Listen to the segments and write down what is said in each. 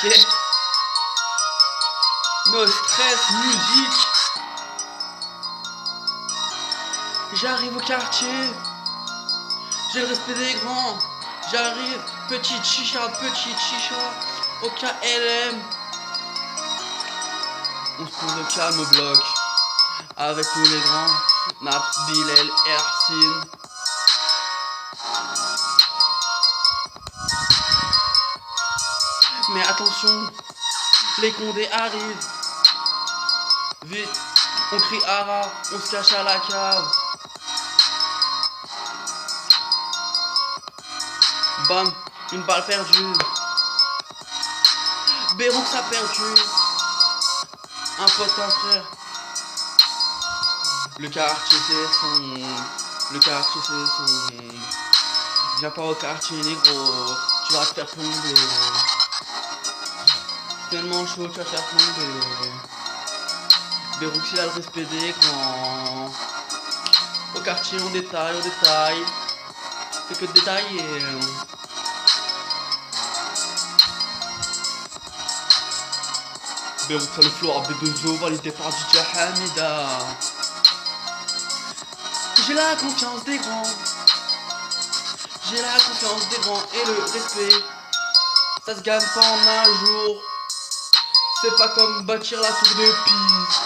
Ok. No stress, musique. J'arrive au quartier. J'ai le respect des grands. J'arrive, petite chicha au KLM. On se pose au calme au bloc. Avec tous les grands. Naps, Bilal, Ersin. Mais attention, les condés arrivent. Vite, on crie Ara, on se cache à la cave. Bam, une balle perdue. Béroux a perdu. Un pote, un frère. Le quartier c'est son. Viens pas au quartier négro, tu vas te faire plomber. Tellement chaud, tu vas te faire plomber. Béroux il a le respect des grands. Au quartier on détaille. C'est que de détailler. Béroux le floor B2O validé par DJ Hamida. J'ai la confiance des grands. J'ai la confiance des grands et le respect. Ça se gagne pas en un jour. C'est pas comme bâtir la tour de Pise.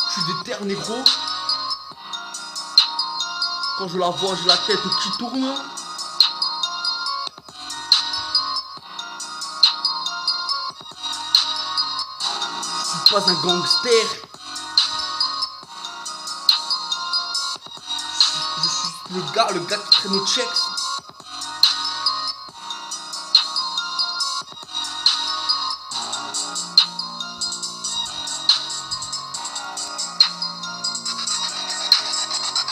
Je suis déter négro. Quand je la vois, j'ai la tête qui tourne. Je suis pas un gangster. Je suis le gars qui traîne aux checks.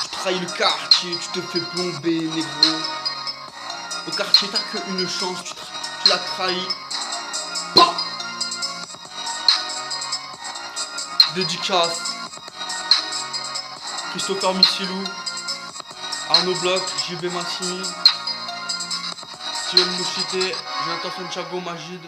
Tu trahis le quartier, tu te fais plomber, négro. Au quartier, t'as qu'une chance, tu l'as trahi. Bah Dédicace. Christopher Missilou, Arnaud Bloch, JB Massimi, Steven Mouchité, Jonathan Santiago Magid.